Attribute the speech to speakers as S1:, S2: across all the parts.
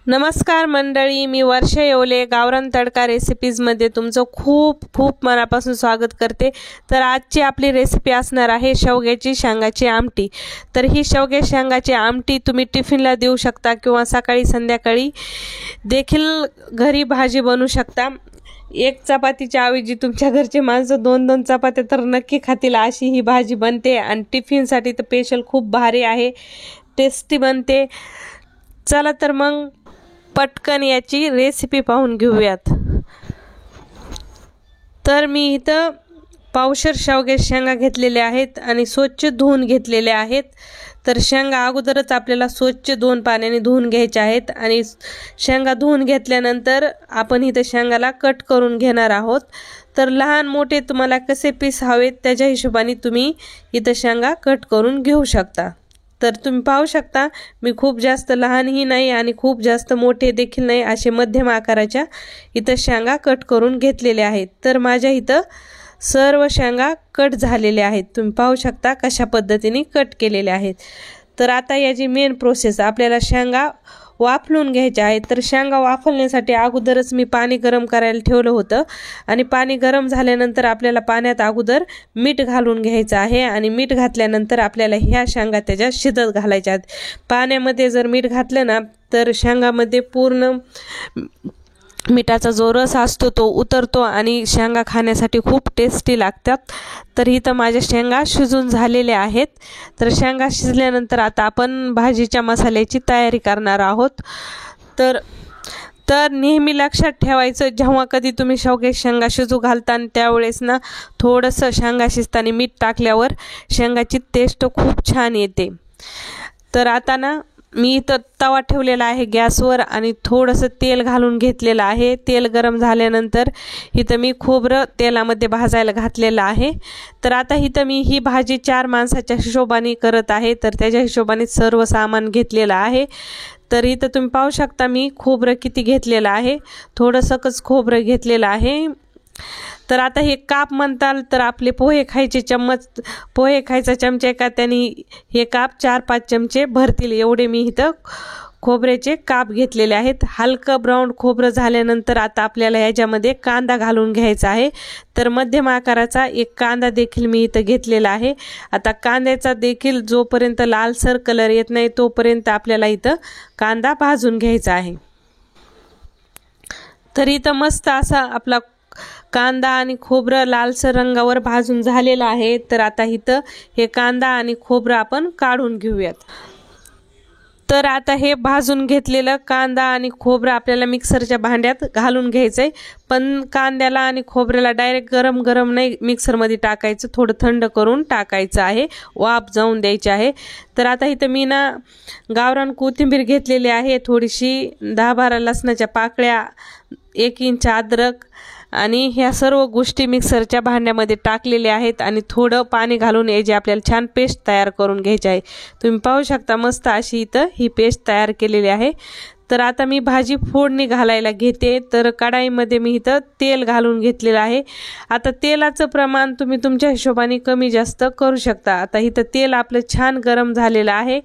S1: नमस्कार मंडळी, मी वर्षा येवले गावरान तडका रेसिपीजमध्ये तुमचं खूप खूप मनापासून स्वागत करते। तर आजची आपली रेसिपी असणार आहे शेवग्याची शेंगाची आमटी। तर ही शेवग्याच्या शेंगाची आमटी तुम्ही टिफिनला देऊ शकता किंवा सकाळी संध्याकाळी देखील घरी भाजी बनवू शकता। एक चपातीच्या ऐवजी तुमच्या घरचे माणसं 2-2 चपात्या तर नक्की खातील अशी ही भाजी बनते आणि टिफिनसाठी तर स्पेशल खूप भारी आहे, टेस्टी बनते। चला तर मग पटकन याची रेसिपी पाहून घेऊयात। तर मी इथं पावशर शेवग्याच्या शेंगा घेतलेल्या आहेत आणि स्वच्छ धुवून घेतलेल्या आहेत। तर शेंगा अगोदरच आपल्याला स्वच्छ 2 पाण्याने धुवून घ्यायच्या आहेत आणि शेंगा धुवून घेतल्यानंतर आपण इथं शेंगाला कट करून घेणार आहोत। तर लहान मोठे तुम्हाला कसे पीस हवेत त्याच्या हिशोबाने तुम्ही इथं शेंगा कट करून घेऊ शकता। तर तुम्ही पाहू शकता मी खूप जास्त लहानही नाही आणि खूप जास्त मोठे देखील नाही, असे मध्यम आकाराच्या इथं शेंगा कट करून घेतलेल्या आहेत। तर माझ्या इथं सर्व शेंगा कट झालेल्या आहेत, तुम्ही पाहू शकता कशा पद्धतीने कट केलेल्या आहेत। तर आता याची मेन प्रोसेस, आपल्याला शेंगा वाफलून घ्यायच्या आहेत। तर शेंगा वाफलण्यासाठी अगोदरच मी पाणी गरम करायला ठेवलं होतं आणि पाणी गरम झाल्यानंतर आपल्याला पाण्यात अगोदर मीठ घालून घ्यायचं आहे आणि मीठ घातल्यानंतर आपल्याला ह्या शेंगा त्याच्यात शिजत घालायच्या आहेत। पाण्यामध्ये जर मीठ घातलं ना तर शेंगामध्ये पूर्ण मिठाचा जो रस असतो तो उतरतो आणि शेंगा खाण्यासाठी खूप टेस्टी लागतात। तर इथं माझ्या शेंगा शिजून झालेल्या आहेत। तर शेंगा शिजल्यानंतर आता आपण भाजीच्या मसाल्याची तयारी करणार आहोत। तर नेहमी लक्षात ठेवायचं, जेव्हा कधी तुम्ही शेवग्याच्या शेंगा शिजू घालता त्यावेळेस ना थोडंसं शेंगा शिजताना मीठ टाकल्यावर शेंगाची टेस्ट खूप छान येते। तर आता ना मी इथं तवा ठेवलेला आहे गॅसवर आणि थोडंसं तेल घालून घेतलेलं आहे। तेल गरम झाल्यानंतर इथं मी खोबरं तेलामध्ये भाजायला घातलेलं आहे। तर आता इथं मी ही भाजी 4 माणसाच्या हिशोबाने करत आहे, तर त्याच्या हिशोबाने सर्व सामान घेतलेलं आहे। तर इथं तुम्ही पाहू शकता मी खोबरं किती घेतलेलं आहे, थोडंसंच खोबरं घेतलेलं आहे। तर आता हे काप म्हणताल तर आपले पोहे खायचे चम्मच, पोहे खायचा चमचा का त्याने हे काप 4-5 चमचे भरतील एवढे मी इथं खोबऱ्याचे काप घेतलेले आहेत। हलकं ब्राऊन खोबरं झाल्यानंतर आता आपल्याला याच्यामध्ये कांदा घालून घ्यायचा आहे। तर मध्यम आकाराचा एक कांदा देखील मी इथं घेतलेला आहे। आता कांद्याचा देखील जोपर्यंत लालसर कलर येत नाही तोपर्यंत आपल्याला इथं कांदा भाजून घ्यायचा आहे। तर इथं मस्त असा आपला कांदा आणि खोबरं लालसर रंगावर भाजून झालेला आहे। तर आता इथं हे कांदा आणि खोबरं आपण काढून घेऊयात। तर आता हे भाजून घेतलेलं कांदा आणि खोबरं आपल्याला मिक्सरच्या भांड्यात घालून घ्यायचंय, पण कांद्याला आणि खोबऱ्याला डायरेक्ट गरम नाही मिक्सरमध्ये टाकायचं, थोडं थंड करून टाकायचं आहे, वाफ जाऊन द्यायची आहे। तर आता इथं मी ना गावरान कोथिंबीर घेतलेली आहे, थोडीशी 10-12 लसणाच्या पाकळ्या, 1 इंच अद्रक आणि ह्या सर्व गोष्टी मिक्सरच्या भांड्यामध्ये टाकलेल्या आहेत आणि थोडं पाणी घालून याची आपल्याला छान पेस्ट तयार करून घ्यायची आहे। तुम्ही पाहू शकता मस्त अशी इथं ही पेस्ट तयार केलेली आहे। तर आता मी भाजी फोडणी घालायला घेते। तर कढाईमध्ये मी इथं तेल घालून घेतलेलं आहे। आता तेलाचं प्रमाण तुम्ही तुमच्या हिशोबाने कमी जास्त करू शकता। आता इथं तेल आपलं छान गरम झालेलं आहे।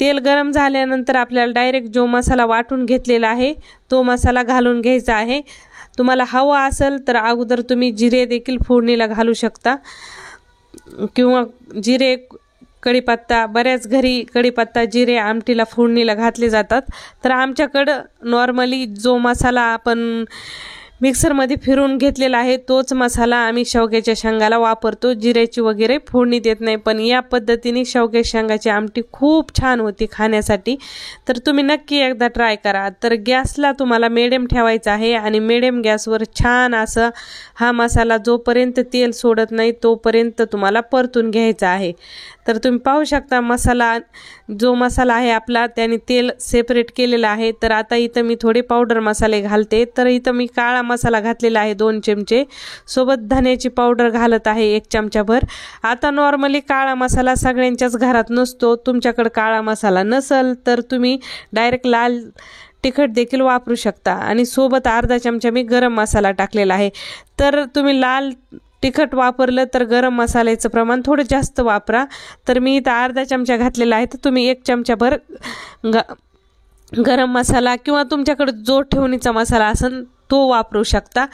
S1: तेल गरम झाल्यानंतर आपल्याला डायरेक्ट जो मसाला वाटून घेतलेला आहे तो मसाला घालून घ्यायचा आहे। तुम्हाला हवा असेल तर अगोदर तुम्ही जिरे देखील फोडणीला घालू शकता किंवा जिरे, कढीपत्ता, बऱ्याच घरी कढीपत्ता, जिरे आमटीला फोडणीला घातले जातात। तर आमच्याकडं नॉर्मली जो मसाला आपण मिक्सरमध्ये फिरून घेतलेला आहे तोच मसाला आम्ही शेवग्याच्या शेंगाला वापरतो, जिऱ्याची वगैरे फोडणी देत नाही। पण या पद्धतीने शेवग्याच्या शेंगाची आमटी खूप छान होती खाण्यासाठी। तर तुम्ही नक्की एकदा ट्राय करा। तर गॅसला तुम्हाला मिडियम ठेवायचा आहे आणि मिडियम गॅसवर छान असं हा मसाला जोपर्यंत तेल सोडत नाही तोपर्यंत तुम्हाला परतून घ्यायचा आहे। तर तुम्ही पाहू शकता जो मसाला आहे आपला त्याने तेल सेपरेट केलेला आहे। तर आता इथं मी थोडे पावडर मसाले घालते। तर इथं मी काळा मसाला घातलेला आहे 2 चमचे, सोबत धन्याची पावडर घालत आहे 1 चमचाभर। आता नॉर्मली काळा मसाला सगळ्यांच्याच घरात नसतो, तुमच्याकडे काळा मसाला नसेल तर तुम्ही डायरेक्ट लाल तिखट देखील वापरू शकता आणि सोबत अर्धा चमचा मी गरम मसाला टाकलेला आहे। तर तुम्ही लाल तिखट वापरलं तर गरम मसाल्याचं प्रमाण थोडं जास्त वापरा। तर मी इथं अर्धा चमचा घातलेला आहे, तर तुम्ही 1 चमचाभर गरम मसाला किंवा तुमच्याकडे जो ठेवणीचा मसाला असेल तो वापरू शकता।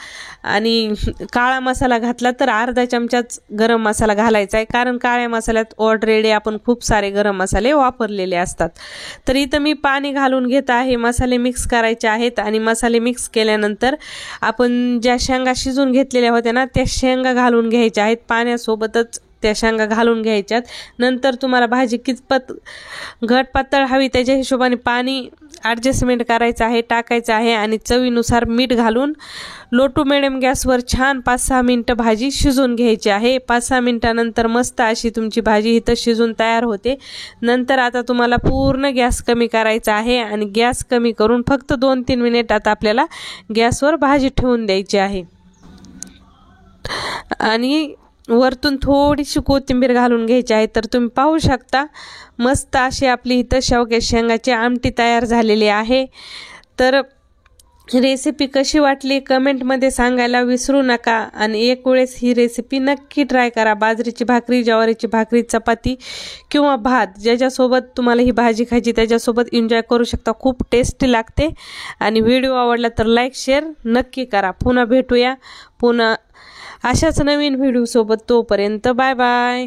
S1: आणि काळा मसाला घातला तर अर्धा चमचाच गरम मसाला घालायचा आहे, कारण काळ्या मसाल्यात ऑलरेडी आपण खूप सारे गरम मसाले वापरलेले असतात। तर इथं मी पाणी घालून घेत आहे, मसाले मिक्स करायचे आहेत आणि मसाले मिक्स केल्यानंतर आपण ज्या शेंगा शिजून घेतलेल्या होत्या ना त्या शेंगा घालून घ्यायच्या आहेत, पाण्यासोबतच त्या शेंगा घालून घ्यायच्यात। नंतर तुम्हाला भाजी कितपत घट पातळ हवी त्याच्या हिशोबाने पाणी ॲडजस्टमेंट करायचं आहे, टाकायचं आहे आणि चवीनुसार मीठ घालून लो टू मिडियम गॅसवर छान 5-6 मिनिटं भाजी शिजून घ्यायची आहे। 5-6 मिनिटानंतर मस्त अशी तुमची भाजी इथं शिजून तयार होते। नंतर आता तुम्हाला पूर्ण गॅस कमी करायचा आहे आणि गॅस कमी करून फक्त 2-3 मिनिटात आपल्याला गॅसवर भाजी ठेवून द्यायची आहे आणि वरतून थोडीशी कोथिंबीर घालून घ्यायची आहे। तर तुम्ही पाहू शकता मस्त अशी आपली इथं शेवग्याच्या शेंगाची आमटी तयार झालेली आहे। तर रेसिपी कशी वाटली कमेंटमध्ये सांगायला विसरू नका आणि एक वेळेस ही रेसिपी नक्की ट्राय करा। बाजरीची भाकरी, ज्वारीची भाकरी, चपाती किंवा भात ज्याच्यासोबत तुम्हाला ही भाजी खायची त्याच्यासोबत एन्जॉय करू शकता, खूप टेस्टी लागते। आणि व्हिडिओ आवडला तर लाईक शेअर नक्की करा। पुन्हा भेटूया पुन्हा अशाच नवीन व्हिडिओ सोबत, तोपर्यंत बाय बाय।